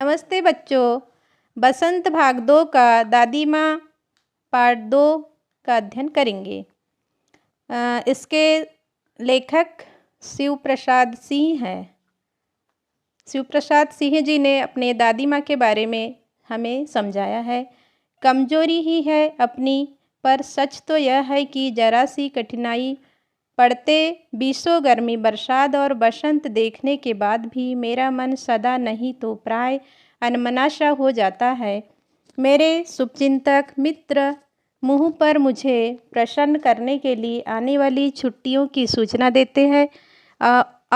नमस्ते बच्चों। बसंत भाग 2 का दादी माँ पार्ट 2 का अध्ययन करेंगे। इसके लेखक शिव प्रसाद सिंह हैं। शिव प्रसाद सिंह जी ने अपने दादी माँ के बारे में हमें समझाया है। कमजोरी ही है अपनी, पर सच तो यह है कि जरा सी कठिनाई पड़ते बीसों गर्मी बरसात और बसंत देखने के बाद भी मेरा मन सदा नहीं तो प्राय अनमना सा हो जाता है। मेरे शुभचिंतक मित्र मुँह पर मुझे प्रसन्न करने के लिए आने वाली छुट्टियों की सूचना देते हैं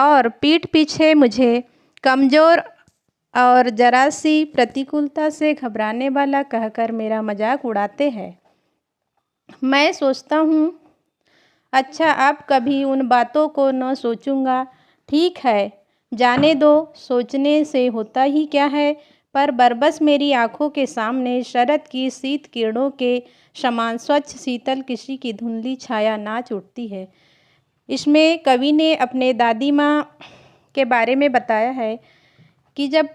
और पीठ पीछे मुझे कमज़ोर और जरा सी प्रतिकूलता से घबराने वाला कहकर मेरा मजाक उड़ाते हैं। मैं सोचता हूँ, अच्छा अब कभी उन बातों को न सोचूंगा। ठीक है, जाने दो, सोचने से होता ही क्या है। पर बरबस मेरी आंखों के सामने शरद की शीत किरणों के समान स्वच्छ शीतल किसी की धुंधली छाया नाच उठती है। इसमें कवि ने अपने दादी माँ के बारे में बताया है कि जब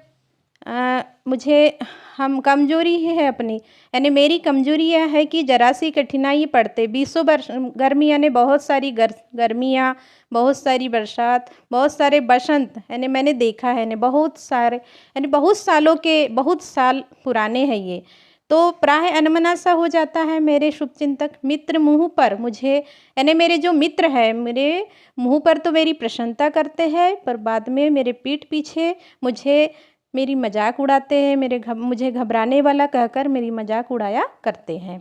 मुझे हम कमज़ोरी है अपनी, यानी मेरी कमज़ोरी यह है कि जरा सी कठिनाई पड़ते बीसों गर्मी, यानी बहुत सारी गर्मियाँ, बहुत सारी बरसात, बहुत सारे बसंत, यानी मैंने देखा है, यानी बहुत सारे, यानी बहुत सालों के, बहुत साल पुराने हैं ये, तो प्राय अनमना सा हो जाता है। मेरे शुभचिंतक मित्र मुँह पर मुझे, यानी मेरे जो मित्र है, मेरे मुँह पर तो मेरी प्रशंसा करते हैं, पर बाद में मेरे पीठ पीछे मुझे मेरी मजाक उड़ाते हैं, मुझे घबराने वाला कहकर मेरी मजाक उड़ाया करते हैं।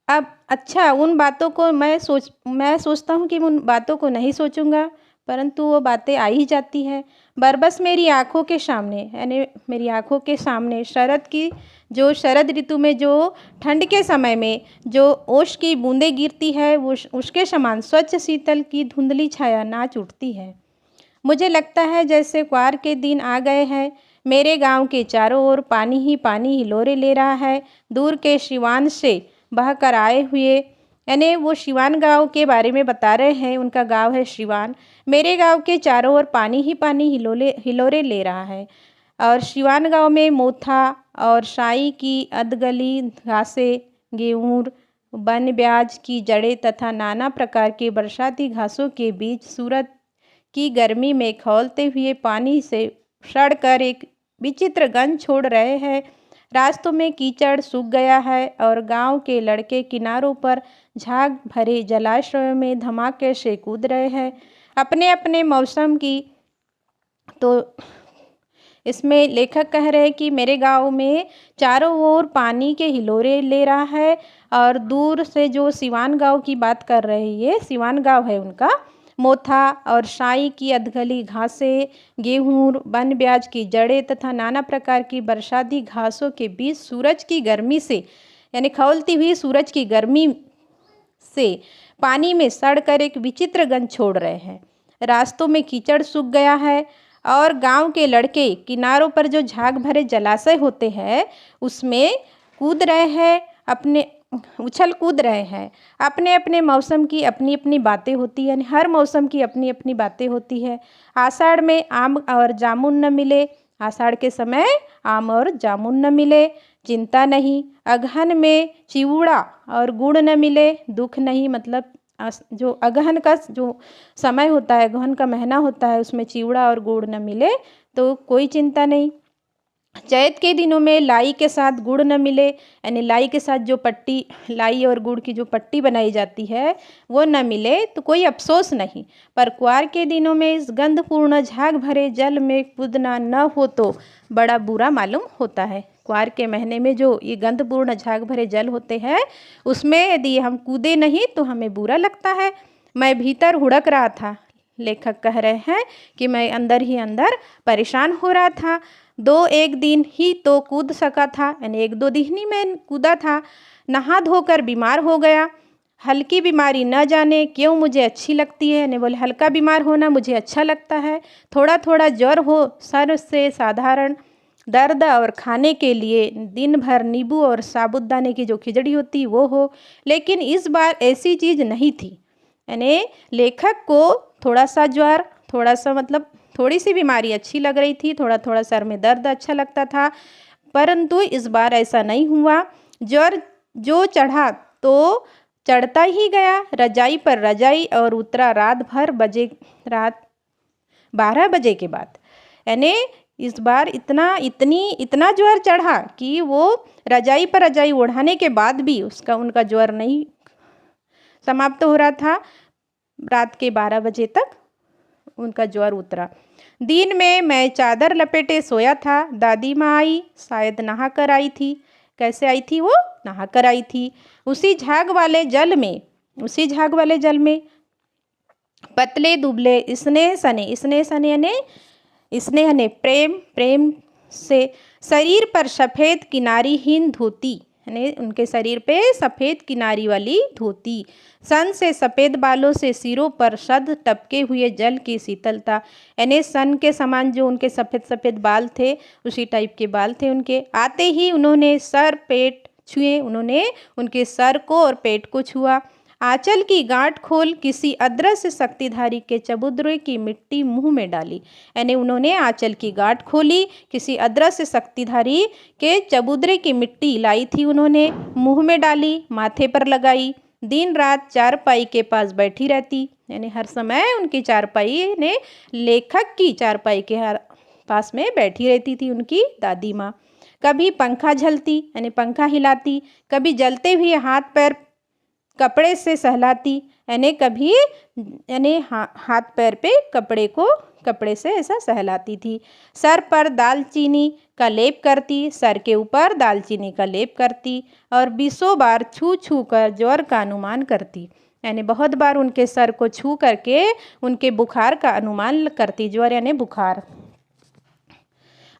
अब अच्छा, उन बातों को मैं सोचता हूँ कि उन बातों को नहीं सोचूंगा, परंतु वो बातें आ ही जाती है। बरबस मेरी आंखों के सामने, यानी मेरी आंखों के सामने शरद ऋतु में जो ठंड के समय में जो ओस की बूंदें गिरती है, वो उसके समान स्वच्छ शीतल की धुंधली छाया नाच उठती है। मुझे लगता है जैसे क्वार के दिन आ गए हैं। मेरे गांव के चारों ओर पानी ही पानी हिलोरे ले रहा है। दूर के सिवान से बहकर आए हुए, यानी वो सिवान गांव के बारे में बता रहे हैं, उनका गांव है सिवान। मेरे गांव के चारों ओर पानी ही पानी हिलोरे ले रहा है और सिवान गांव में मोथा और साई की अधगली घासें, गेहूँ, वन ब्याज की जड़ें तथा नाना प्रकार के बरसाती घासों के बीच सूरत की गर्मी में खौलते हुए पानी से सड़कर एक विचित्र गंध छोड़ रहे हैं। रास्तों में कीचड़ सूख गया है और गांव के लड़के किनारों पर झाग भरे जलाशयों में धमाके से कूद रहे हैं अपने अपने मौसम की। तो इसमें लेखक कह रहे हैं कि मेरे गांव में चारों ओर पानी के हिलोरे ले रहा है और दूर से जो सिवान गांव की बात कर रहे हैं, ये सिवान गांव है उनका, मोथा और साई की अधगली घासें, गेहूँ, वन ब्याज की जड़ें तथा नाना प्रकार की बरसाती घासों के बीच सूरज की गर्मी से, यानी खौलती हुई सूरज की गर्मी से पानी में सड़कर एक विचित्र गंध छोड़ रहे हैं। रास्तों में कीचड़ सूख गया है और गांव के लड़के किनारों पर जो झाग भरे जलाशय होते हैं उसमें कूद रहे हैं, अपने उछल कूद रहे हैं। अपने अपने मौसम की अपनी अपनी बातें होती हैं, हर मौसम की अपनी अपनी बातें होती है। आषाढ़ में आम और जामुन न मिले, आषाढ़ के समय आम और जामुन न मिले, चिंता नहीं। अगहन में चिवड़ा और गुड़ न मिले, दुख नहीं। मतलब जो अगहन का जो समय होता है, अगहन का महीना होता है, उसमें चिवड़ा और गुड़ न मिले तो कोई चिंता नहीं। चैत के दिनों में लाई के साथ गुड़ न मिले, यानी लाई के साथ जो पट्टी, लाई और गुड़ की जो पट्टी बनाई जाती है वो न मिले तो कोई अफसोस नहीं। पर क्वार के दिनों में इस गंधपूर्ण झाग भरे जल में कूदना न हो तो बड़ा बुरा मालूम होता है। क्वार के महीने में जो ये गंधपूर्ण झाग भरे जल होते हैं उसमें यदि हम कूदे नहीं तो हमें बुरा लगता है। मैं भीतर हुड़क रहा था, लेखक कह रहे हैं कि मैं अंदर ही अंदर परेशान हो रहा था। एक दिन ही तो कूद सका था, यानी 1-2 दिन ही मैं कूदा था। नहा धोकर बीमार हो गया। हल्की बीमारी न जाने क्यों मुझे अच्छी लगती है, यानी बोले हल्का बीमार होना मुझे अच्छा लगता है। थोड़ा थोड़ा ज्वर हो, सर से साधारण दर्द और खाने के लिए दिन भर नींबू और साबुदाने की जो खिचड़ी होती वो हो, लेकिन इस बार ऐसी चीज़ नहीं थी। यानी लेखक को थोड़ा सा ज्वर, थोड़ा सा मतलब थोड़ी सी बीमारी अच्छी लग रही थी, थोड़ा थोड़ा सर में दर्द अच्छा लगता था, परंतु इस बार ऐसा नहीं हुआ। ज्वर जो चढ़ा तो चढ़ता ही गया, रजाई पर रजाई, और उतरा रात 12 बजे के बाद। यानी इस बार इतना ज्वर चढ़ा कि वो रजाई पर रजाई ओढ़ाने के बाद भी उनका ज्वर नहीं समाप्त हो रहा था। रात के 12 बजे तक उनका ज्वर उतरा। दिन में मैं चादर लपेटे सोया था। दादी माँ आई, शायद नहा कर आई थी। कैसे आई थी वो? नहा कर आई थी। उसी झाग वाले जल में पतले दुबले स्नेह ने प्रेम से शरीर पर सफ़ेद किनारीहीन धोती, यानी उनके शरीर पे सफ़ेद किनारी वाली धोती, सन से सफ़ेद बालों से सिरों पर शद टपके हुए जल की शीतलता, यानी सन के समान जो उनके सफ़ेद सफ़ेद बाल थे उसी टाइप के बाल थे उनके। आते ही उन्होंने सर पेट छुए, उन्होंने उनके सर को और पेट को छुआ। आंचल की गांठ खोल किसी अदृश्य शक्तिधारी के चबूतरे की मिट्टी मुंह में डाली, यानी उन्होंने आंचल की गांठ खोली, किसी अदृश्य शक्तिधारी के चबूतरे की मिट्टी लाई थी, उन्होंने मुंह में डाली, माथे पर लगाई। दिन रात चारपाई के पास बैठी रहती, यानी हर समय उनकी चारपाई ने लेखक की चारपाई के हर पास में बैठी रहती थी उनकी दादी माँ। कभी पंखा झलती, यानी पंखा हिलाती, कभी जलते हुए हाथ पैर कपड़े से सहलाती, यानी हाथ पैर पे कपड़े से ऐसा सहलाती थी। सर पर दालचीनी का लेप करती, सर के ऊपर दालचीनी का लेप करती, और 20 बार छू छू कर ज्वर का अनुमान करती, यानी बहुत बार उनके सर को छू करके उनके बुखार का अनुमान करती। ज्वर यानी बुखार।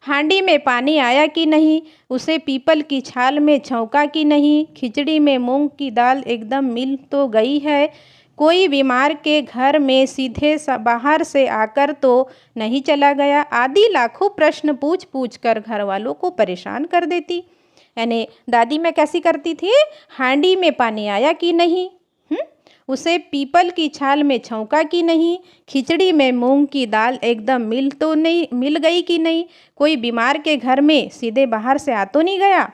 हांडी में पानी आया कि नहीं, उसे पीपल की छाल में छौंका कि नहीं, खिचड़ी में मूंग की दाल एकदम मिल तो गई है, कोई बीमार के घर में सीधे बाहर से आकर तो नहीं चला गया, आदि लाखों प्रश्न पूछ पूछ कर घर वालों को परेशान कर देती। यानी दादी मैं कैसी करती थी? हांडी में पानी आया कि नहीं, उसे पीपल की छाल में छौंका कि नहीं, खिचड़ी में मूंग की दाल एकदम मिल गई कि नहीं, कोई बीमार के घर में सीधे बाहर से आ तो नहीं गया,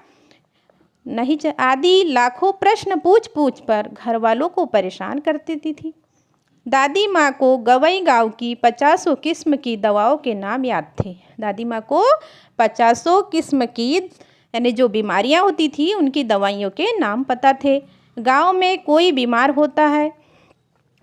नहीं आदि लाखों प्रश्न पूछ पूछ पर घर वालों को परेशान कर देती थी। दादी माँ को गवई गाँव की 50 किस्म की दवाओं के नाम याद थे। दादी माँ को 50 किस्म की यानी जो बीमारियाँ होती थी उनकी दवाइयों के नाम पता थे। गांव में कोई बीमार होता है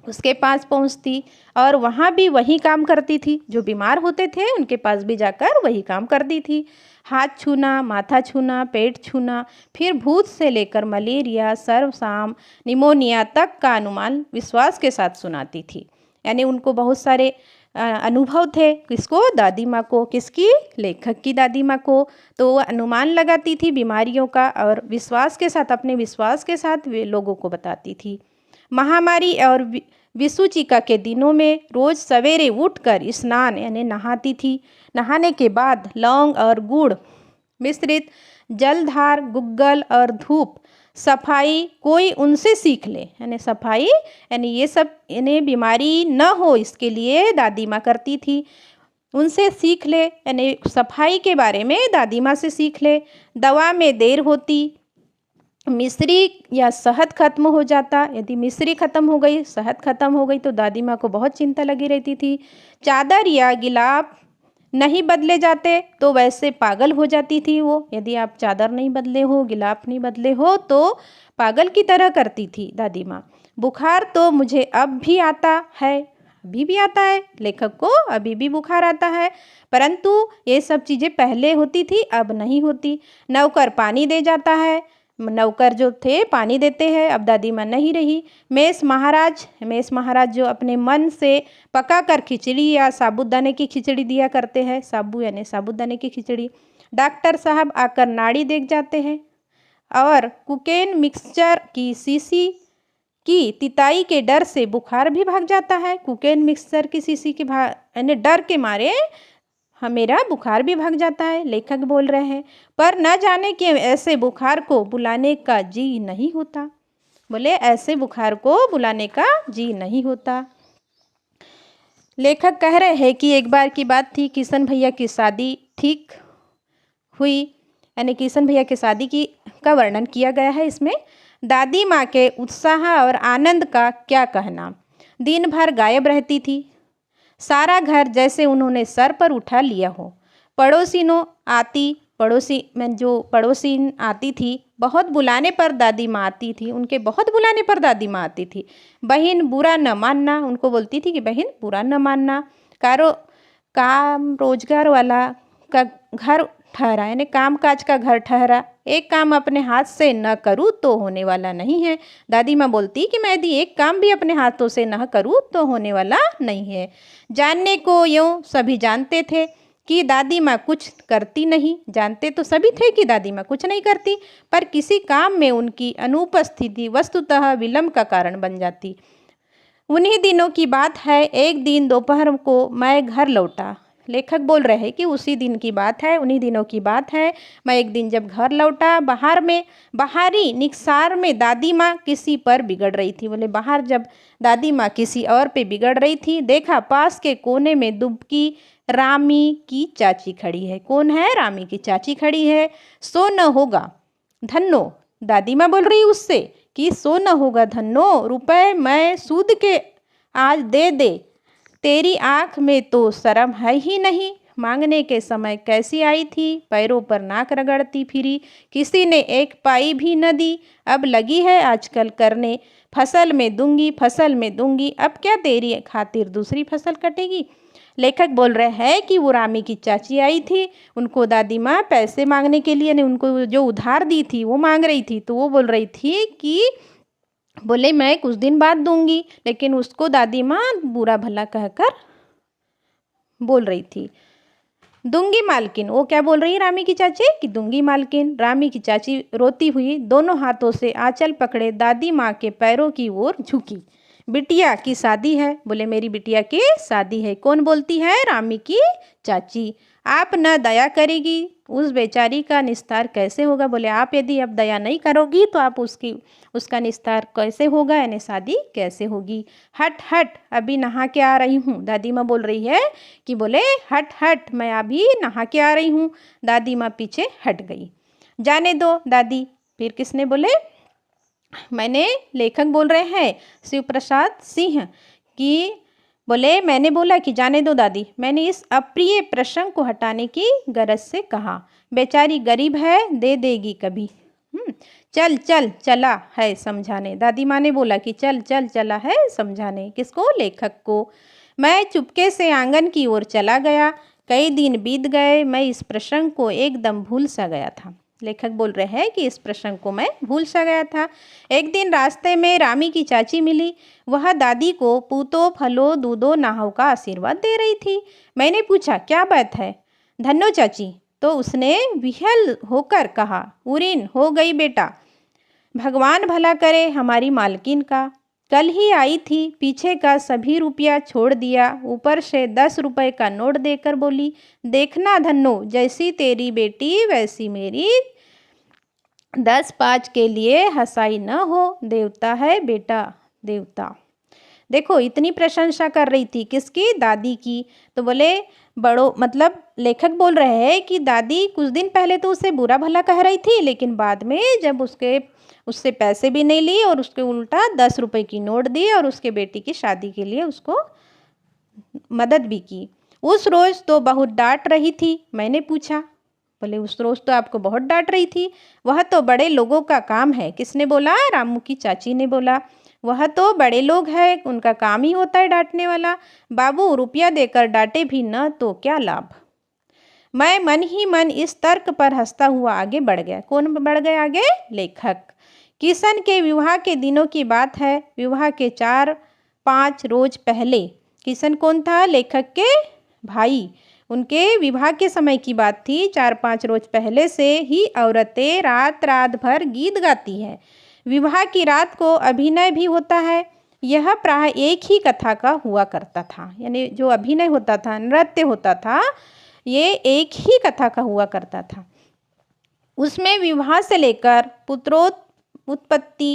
उसके पास पहुंचती और वहाँ भी वही काम करती थी, जो बीमार होते थे उनके पास भी जाकर वही काम करती थी। हाथ छूना, माथा छूना, पेट छूना, फिर भूत से लेकर मलेरिया, सर्वसाम, निमोनिया तक का अनुमान विश्वास के साथ सुनाती थी। यानी उनको बहुत सारे अनुभव थे। किसको? दादी माँ को। किसकी? लेखक की दादी माँ को। तो वो अनुमान लगाती थी बीमारियों का और विश्वास के साथ, अपने विश्वास के साथ वे लोगों को बताती थी। महामारी और विषुचिका के दिनों में रोज़ सवेरे उठकर स्नान यानी नहाती थी। नहाने के बाद लौंग और गुड़ मिश्रित जलधार, गुग्गल और धूप, सफाई कोई उनसे सीख ले, यानी सफाई यानी ये सब इन्हें बीमारी न हो इसके लिए दादी माँ करती थी। उनसे सीख ले, यानी सफाई के बारे में दादी माँ से सीख ले। दवा में देर होती, मिश्री या शहद खत्म हो जाता, यदि मिश्री खत्म हो गई, शहद खत्म हो गई तो दादी माँ को बहुत चिंता लगी रहती थी। चादर या गिलाफ नहीं बदले जाते तो वैसे पागल हो जाती थी वो। यदि आप चादर नहीं बदले हो, गिलाफ नहीं बदले हो तो पागल की तरह करती थी दादी माँ। बुखार तो मुझे अब भी आता है, अभी भी आता है, लेखक को अभी भी बुखार आता है, परंतु ये सब चीज़ें पहले होती थी, अब नहीं होती। नौकर पानी दे जाता है, नौकर जो थे पानी देते हैं, अब दादी माँ नहीं रही। मेष महाराज जो अपने मन से पका कर खिचड़ी या साबूदाने की खिचड़ी दिया करते हैं, साबू यानी साबूदाने की खिचड़ी। डॉक्टर साहब आकर नाड़ी देख जाते हैं और कुकेन मिक्सचर की शीशी की तिताई के डर से बुखार भी भाग जाता है। कुकेन मिक्सचर की शीशी के यानी डर के मारे मेरा बुखार भी भाग जाता है, लेखक बोल रहे हैं। पर न जाने कि ऐसे बुखार को बुलाने का जी नहीं होता। बोले ऐसे बुखार को बुलाने का जी नहीं होता। लेखक कह रहे हैं कि एक बार की बात थी, किशन भैया की शादी ठीक हुई, यानी किशन भैया की शादी की का वर्णन किया गया है इसमें। दादी माँ के उत्साह और आनंद का क्या कहना। दिन भर गायब रहती थी, सारा घर जैसे उन्होंने सर पर उठा लिया हो। पड़ोसीन आती थी, बहुत बुलाने पर दादी माँ आती थी, उनके बहुत बुलाने पर दादी माँ आती थी। बहन बुरा न मानना, उनको बोलती थी कि बहन बुरा न मानना। काम रोजगार वाला का घर ठहरा, यानी काम काज का घर ठहरा, एक काम अपने हाथ से न करूँ तो होने वाला नहीं है। दादी माँ बोलती कि मैं यदि एक काम भी अपने हाथों से न करूँ तो होने वाला नहीं है। जानने को यूँ सभी जानते थे कि दादी माँ कुछ करती नहीं, जानते तो सभी थे कि दादी माँ कुछ नहीं करती, पर किसी काम में उनकी अनुपस्थिति वस्तुतः विलंब का कारण बन जाती। उन्हीं दिनों की बात है, एक दिन दोपहर को मैं घर लौटा। लेखक बोल रहे हैं कि उसी दिन की बात है, उन्हीं दिनों की बात है। मैं एक दिन जब घर लौटा, बाहरी निकसार में दादी माँ किसी पर बिगड़ रही थी। बोले बाहर जब दादी माँ किसी और पे बिगड़ रही थी, देखा पास के कोने में दुबकी रामी की चाची खड़ी है। कौन है? रामी की चाची खड़ी है। सो न होगा धन्नो, दादी माँ बोल रही उससे कि सो न होगा धन्नो, रुपए मैं सूद के आज दे दे, तेरी आँख में तो शर्म है ही नहीं। मांगने के समय कैसी आई थी, पैरों पर नाक रगड़ती फिरी, किसी ने एक पाई भी न दी। अब लगी है आजकल करने, फसल में दूंगी, अब क्या तेरी खातिर दूसरी फसल कटेगी। लेखक बोल रहे हैं कि वो रामी की चाची आई थी, उनको दादी माँ पैसे मांगने के लिए, उनको जो उधार दी थी वो मांग रही थी, तो वो बोल रही थी कि बोले मैं कुछ दिन बाद दूंगी, लेकिन उसको दादी माँ बुरा भला कहकर बोल रही थी। दूंगी मालकिन, वो क्या बोल रही है रामी की चाची कि दूंगी मालकिन। रामी की चाची रोती हुई दोनों हाथों से आंचल पकड़े दादी माँ के पैरों की ओर झुकी। बिटिया की शादी है, बोले मेरी बिटिया की शादी है। कौन बोलती है? रामी की चाची। आप न दया करेगी, उस बेचारी का निस्तार कैसे होगा। बोले आप यदि अब दया नहीं करोगी तो आप उसका निस्तार कैसे होगा, यानी शादी कैसे होगी। हट हट, अभी नहा के आ रही हूँ, दादी माँ बोल रही है कि बोले हट हट, मैं अभी नहा के आ रही हूँ। दादी माँ पीछे हट गई। जाने दो दादी। फिर किसने बोले? लेखक बोल रहे हैं शिव प्रसाद सिंह कि बोले मैंने बोला कि जाने दो दादी, मैंने इस अप्रिय प्रसंग को हटाने की गरज से कहा। बेचारी गरीब है, दे देगी कभी। चल चल चला है समझाने, दादी माँ ने बोला कि चल चल चला है समझाने। किसको? लेखक को। मैं चुपके से आंगन की ओर चला गया। कई दिन बीत गए, मैं इस प्रसंग को एकदम भूल सा गया था। लेखक बोल रहे हैं कि इस प्रसंग को मैं भूल सा गया था। एक दिन रास्ते में रामी की चाची मिली, वह दादी को पूतो फलो दूधो नाहव का आशीर्वाद दे रही थी। मैंने पूछा क्या बात है धन्नो चाची, तो उसने विहल होकर कहा, उरीन हो गई बेटा, भगवान भला करे हमारी मालकिन का। कल ही आई थी, पीछे का सभी रुपया छोड़ दिया, ऊपर से 10 रुपए का नोट देकर बोली, देखना धन्नो, जैसी तेरी बेटी वैसी मेरी, 10-5 के लिए हंसाई न हो, देवता है बेटा देवता। देखो इतनी प्रशंसा कर रही थी, किसकी? दादी की। तो बोले मतलब लेखक बोल रहे हैं कि दादी कुछ दिन पहले तो उसे बुरा भला कह रही थी, लेकिन बाद में जब उससे पैसे भी नहीं लिए और उसके उल्टा 10 रुपए की नोट दी और उसके बेटी की शादी के लिए उसको मदद भी की। उस रोज़ तो बहुत डांट रही थी। मैंने पूछा, बोले उस रोज़ तो आपको बहुत डांट रही थी, वह तो बड़े लोगों का काम है। किसने बोला? रामू की चाची ने बोला, वह तो बड़े लोग हैं, उनका काम ही होता है डांटने वाला। बाबू रुपया देकर डांटे भी न तो क्या लाभ। मैं मन ही मन इस तर्क पर हंसता हुआ आगे बढ़ गया। कौन बढ़ गया आगे? लेखक। किशन के विवाह के दिनों की बात है। विवाह के 4-5 रोज पहले, किशन कौन था? लेखक के भाई। उनके विवाह के समय की बात थी। 4-5 रोज पहले से ही औरतें रात रात भर गीत गाती है। विवाह की रात को अभिनय भी होता है। यह प्राय एक ही कथा का हुआ करता था, यानी जो अभिनय होता था, नृत्य होता था, ये एक ही कथा का हुआ करता था। उसमें विवाह से लेकर पुत्रोत्पत्ति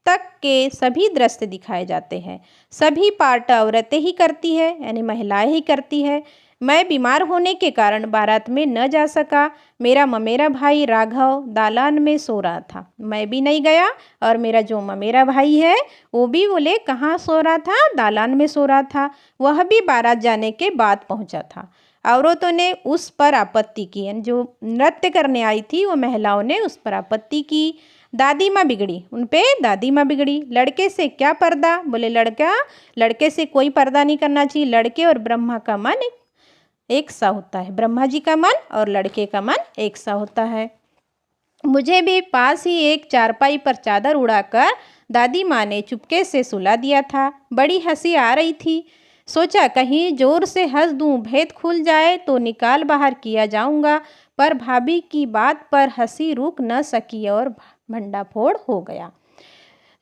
तक के सभी दृश्य दिखाए जाते हैं। सभी पार्ट औरतें ही करती है, यानी महिलाएं ही करती है। मैं बीमार होने के कारण बारात में न जा सका। मेरा ममेरा भाई राघव दालान में सो रहा था, मैं भी नहीं गया। और मेरा जो ममेरा भाई है वो भी बोले कहाँ सो रहा था, दालान में सो रहा था। वह भी बारात जाने के बाद पहुंचा था। औरतों ने उस पर आपत्ति की, यानी जो नृत्य करने आई थी वो महिलाओं ने उस पर आपत्ति की। दादी माँ बिगड़ी, उन पे दादी माँ बिगड़ी। लड़के से क्या पर्दा, बोले लड़के से कोई पर्दा नहीं करना चाहिए। लड़के और ब्रह्मा का मन एक सा होता है, ब्रह्मा जी का मन और लड़के का मन एक सा होता है। मुझे भी पास ही एक चारपाई पर चादर उड़ाकर दादी माँ ने चुपके से सुला दिया था। बड़ी हंसी आ रही थी। सोचा कहीं जोर से हंस दूं, भेद खुल जाए तो निकाल बाहर किया जाऊंगा, पर भाभी की बात पर हंसी रुक न सकी और भंडाफोड़ हो गया।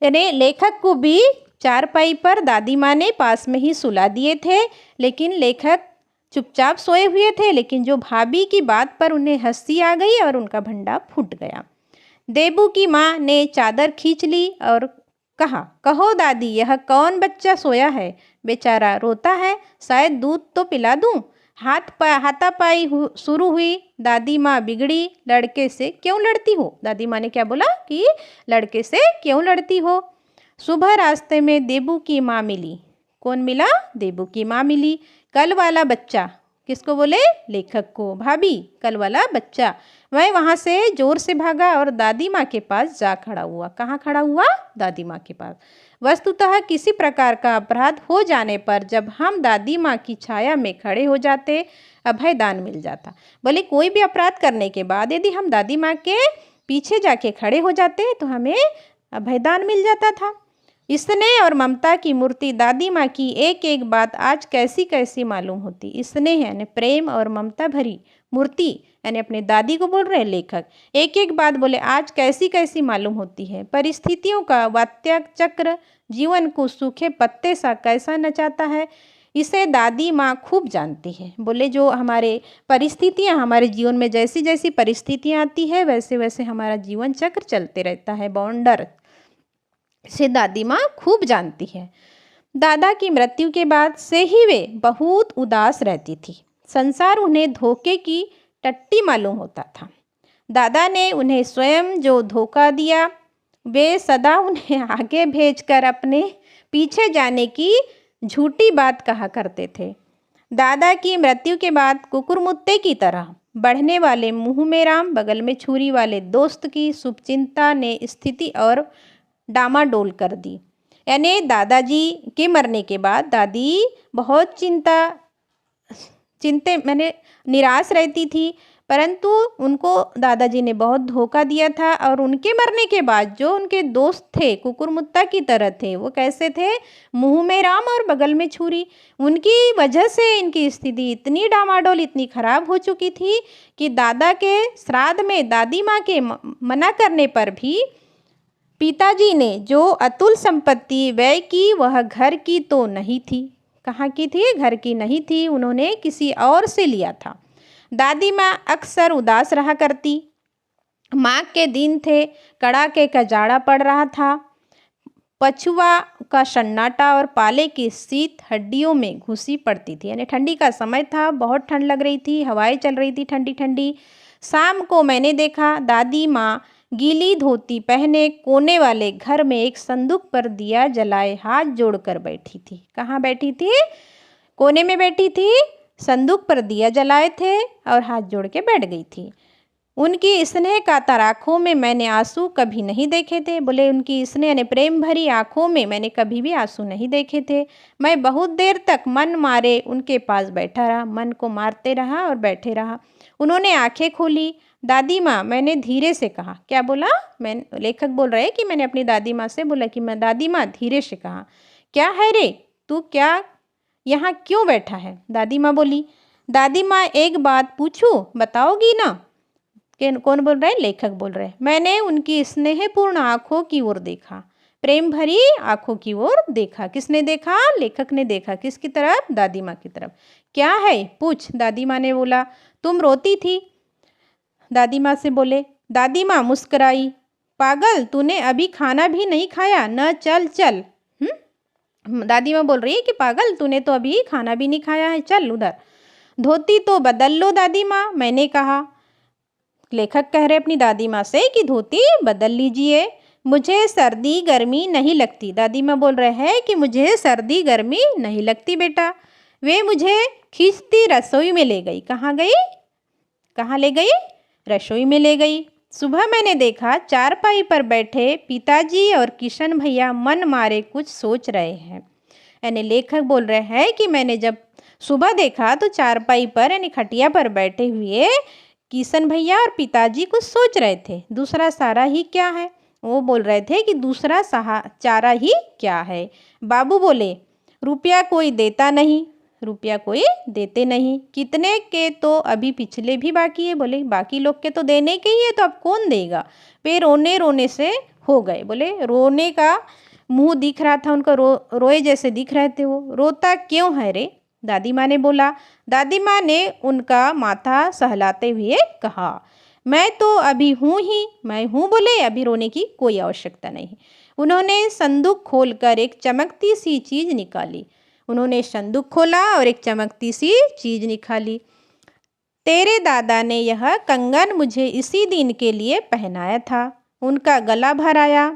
यानी लेखक को भी चारपाई पर दादी माँ ने पास में ही सुला दिए थे, लेकिन लेखक चुपचाप सोए हुए थे। लेकिन जो भाभी की बात पर उन्हें हंसी आ गई और उनका भंडा फूट गया। देबू की माँ ने चादर खींच ली और कहा, कहो दादी, यह कौन बच्चा सोया है, बेचारा रोता है, शायद दूध तो पिला दूं। हाथापाई शुरू हुई। दादी माँ बिगड़ी, लड़के से क्यों लड़ती हो। दादी माँ ने क्या बोला कि लड़के से क्यों लड़ती हो। सुबह रास्ते में देबू की माँ मिली। कौन मिला, देबू की माँ मिली। कल वाला बच्चा, किसको बोले, लेखक को। भाभी कल वाला बच्चा। वह वहाँ से जोर से भागा और दादी माँ के पास जा खड़ा हुआ। कहाँ खड़ा हुआ, दादी माँ के पास। वस्तुतः किसी प्रकार का अपराध हो जाने पर जब हम दादी माँ की छाया में खड़े हो जाते, अभयदान मिल जाता। बोले कोई भी अपराध करने के बाद यदि हम दादी माँ के पीछे जाके खड़े हो जाते तो हमें अभयदान मिल जाता था। स्नेह और ममता की मूर्ति दादी माँ की एक एक बात आज कैसी कैसी मालूम होती। स्नेह यानी प्रेम और ममता भरी मूर्ति, यानी अपने दादी को बोल रहे लेखक। एक एक बात बोले आज कैसी कैसी मालूम होती है। परिस्थितियों का वात्या चक्र जीवन को सूखे पत्ते सा कैसा नचाता है, इसे दादी माँ खूब जानती है। बोले जो हमारे परिस्थितियाँ हमारे जीवन में जैसी जैसी परिस्थितियाँ आती है वैसे वैसे हमारा जीवन चक्र चलते रहता है। बाउंडर से दादी माँ खूब जानती है। दादा की मृत्यु के बाद से ही वे बहुत उदास रहती थी। संसार उन्हें धोखे की टट्टी मालूम होता था। दादा ने उन्हें स्वयं जो धोखा दिया, वे सदा उन्हें आगे भेजकर अपने पीछे जाने की झूठी बात कहा करते थे। दादा की मृत्यु के बाद कुकुरमुत्ते की तरह बढ़ने वाले मुंह में राम बगल में छुरी वाले दोस्त की शुभचिंता ने स्थिति और डामाडोल कर दी। यानी दादाजी के मरने के बाद दादी बहुत चिंते मैंने निराश रहती थी, परंतु उनको दादाजी ने बहुत धोखा दिया था। और उनके मरने के बाद जो उनके दोस्त थे कुकुरमुत्ता की तरह थे, वो कैसे थे, मुंह में राम और बगल में छुरी। उनकी वजह से इनकी स्थिति इतनी डामाडोल इतनी खराब हो चुकी थी कि दादा के श्राद्ध में दादी माँ के मना करने पर भी पिताजी ने जो अतुल संपत्ति व्यय की वह घर की तो नहीं थी। कहाँ की थी, घर की नहीं थी, उन्होंने किसी और से लिया था। दादी माँ अक्सर उदास रहा करती। माघ के दिन थे, कड़ाके का जाड़ा पड़ रहा था। पछुआ का सन्नाटा और पाले की शीत हड्डियों में घुसी पड़ती थी। यानी ठंडी का समय था, बहुत ठंड लग रही थी, हवाएं चल रही थी ठंडी ठंडी। शाम को मैंने देखा दादी माँ गीली धोती पहने कोने वाले घर में एक संदूक पर दिया जलाए हाथ जोड़कर बैठी थी। कहाँ बैठी थी, कोने में बैठी थी, संदूक पर दिया जलाए थे और हाथ जोड़ के बैठ गई थी। उनकी स्नेह कातर आँखों में मैंने आंसू कभी नहीं देखे थे। बोले उनकी स्नेह यानी प्रेम भरी आँखों में मैंने कभी भी आंसू नहीं देखे थे। मैं बहुत देर तक मन मारे उनके पास बैठा रहा, मन को मारते रहा और बैठे रहा। उन्होंने आंखें खोली। दादी माँ, मैंने धीरे से कहा। क्या बोला, मैं लेखक बोल रहे कि मैंने अपनी दादी माँ से बोला कि मैं दादी माँ धीरे से कहा, क्या है रे, तू क्या यहाँ क्यों बैठा है। दादी माँ बोली, दादी माँ एक बात पूछूं, बताओगी ना। कौन बोल रहा है, लेखक बोल रहे। मैंने उनकी स्नेहपूर्ण आँखों की ओर देखा, प्रेम भरी आँखों की ओर देखा। किसने देखा, लेखक ने देखा। किसकी तरफ, दादी माँ की तरफ। क्या है, पूछ। दादी माँ ने बोला, तुम रोती थी। दादी माँ से बोले। दादी माँ मुस्कराई, पागल, तूने अभी खाना भी नहीं खाया, न चल चल। दादी माँ बोल रही है कि पागल, तूने तो अभी खाना भी नहीं खाया है, चल उधर। धोती तो बदल लो दादी माँ, मैंने कहा। लेखक कह रहे अपनी दादी माँ से कि धोती बदल लीजिए, मुझे सर्दी गर्मी नहीं लगती। दादी माँ बोल रहे हैं कि मुझे सर्दी गर्मी नहीं लगती बेटा। वे मुझे खींचती रसोई में ले गई। कहाँ गई? कहाँ ले गई? रसोई में ले गई। सुबह मैंने देखा चारपाई पर बैठे पिताजी और किशन भैया मन मारे कुछ सोच रहे हैं। यानी लेखक बोल रहे हैं कि मैंने जब सुबह देखा तो चारपाई पर यानी खटिया पर बैठे हुए किशन भैया और पिताजी कुछ सोच रहे थे। दूसरा सहारा ही क्या है? वो बोल रहे थे कि दूसरा चारा ही क्या है। बाबू बोले, रुपया कोई देता नहीं, रुपया कोई देते नहीं। कितने के तो अभी पिछले भी बाकी है। बोले बाकी लोग के तो देने के ही है, तो अब कौन देगा? वे रोने रोने से हो गए। बोले रोने का मुंह दिख रहा था उनका, रोए जैसे दिख रहे थे वो। रोता क्यों है रे? दादी माँ ने बोला। दादी माँ ने उनका माथा सहलाते हुए कहा, मैं तो अभी हूँ ही, मैं हूँ। बोले अभी रोने की कोई आवश्यकता नहीं। उन्होंने संदूक खोलकर एक चमकती सी चीज़ निकाली। उन्होंने संदूक खोला और एक चमकती सी चीज़ निकाली। तेरे दादा ने यह कंगन मुझे इसी दिन के लिए पहनाया था। उनका गला भर आया।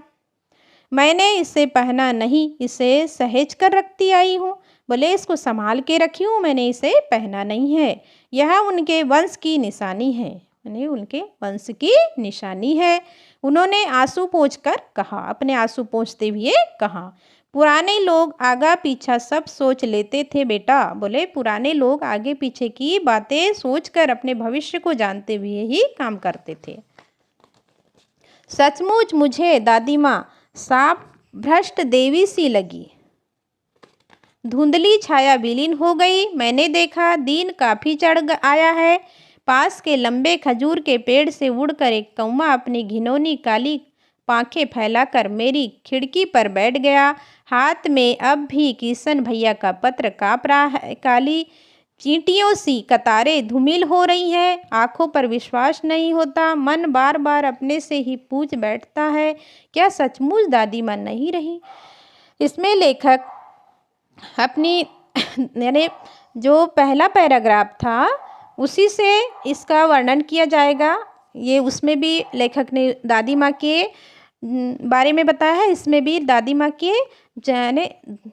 मैंने इसे पहना नहीं, इसे सहेज कर रखती आई हूँ। बोले इसको संभाल के रखी हूँ, मैंने इसे पहना नहीं है। यह उनके वंश की निशानी है, यानी उनके वंश की निशानी है। उन्होंने आंसू पोंछकर कहा, अपने आंसू पोंछते हुए कहा, पुराने लोग आगा पीछा सब सोच लेते थे बेटा। बोले पुराने लोग आगे पीछे की बातें सोचकर अपने भविष्य को जानते हुए ही काम करते थे। सचमुच मुझे दादी माँ साफ भ्रष्ट देवी सी लगी। धुंधली छाया विलीन हो गई। मैंने देखा दिन काफ़ी चढ़ आया है। पास के लंबे खजूर के पेड़ से उड़कर एक कौवा अपनी घिनौनी काली पांखें फैलाकर मेरी खिड़की पर बैठ गया। हाथ में अब भी किशन भैया का पत्र काँप रहा है। काली चींटियों सी कतारें धूमिल हो रही हैं। आंखों पर विश्वास नहीं होता। मन बार बार अपने से ही पूछ बैठता है, क्या सचमुच दादी माँ नहीं रही? इसमें लेखक अपनी यानी जो पहला पैराग्राफ था उसी से इसका वर्णन किया जाएगा। ये उसमें भी लेखक ने दादी माँ के बारे में बताया है, इसमें भी दादी माँ के यानी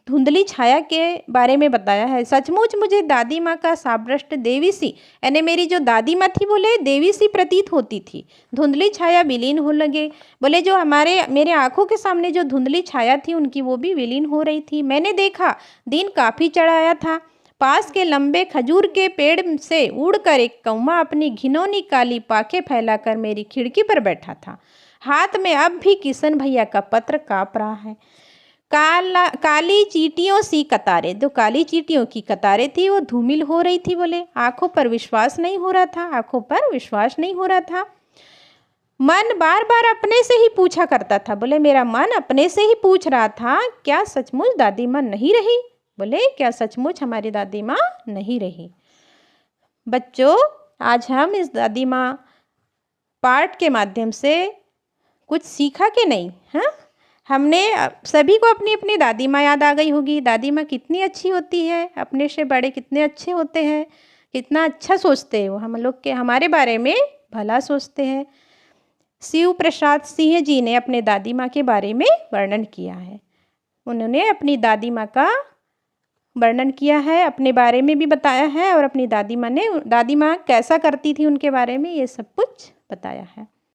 धुंधली छाया के बारे में बताया है। सचमुच मुझे दादी माँ का साब्रष्ट देवी सी, यानी मेरी जो दादी माँ थी बोले देवी सी प्रतीत होती थी। धुंधली छाया विलीन हो लगे। बोले जो मेरे आंखों के सामने जो धुंधली छाया थी उनकी वो भी विलीन हो रही थी। मैंने देखा दिन काफ़ी चढ़ाया था। पास के लंबे खजूर के पेड़ से उड़कर एक कौवा अपनी घिनौनी काली पाखें फैलाकर मेरी खिड़की पर बैठा था। हाथ में अब भी किशन भैया का पत्र काँप रहा है। काली चींटियों सी कतारें, जो काली चींटियों की कतारें थी वो धूमिल हो रही थी। बोले आंखों पर विश्वास नहीं हो रहा था, आंखों पर विश्वास नहीं हो रहा था। मन बार बार अपने से ही पूछा करता था। बोले मेरा मन अपने से ही पूछ रहा था, क्या सचमुच दादी माँ नहीं रही? बोले क्या सचमुच हमारी दादी माँ नहीं रही? बच्चों, आज हम इस दादी माँ पाठ के माध्यम से कुछ सीखा कि नहीं? हाँ, हमने सभी को अपनी अपनी दादी माँ याद आ गई होगी। दादी माँ कितनी अच्छी होती है, अपने से बड़े कितने अच्छे होते हैं, कितना अच्छा सोचते हैं वो हम लोग के, हमारे बारे में भला सोचते हैं। शिव प्रसाद सिंह जी ने अपने दादी माँ के बारे में वर्णन किया है। उन्होंने अपनी दादी माँ का वर्णन किया है, अपने बारे में भी बताया है और अपनी दादी माँ कैसा करती थी उनके बारे में ये सब कुछ बताया है।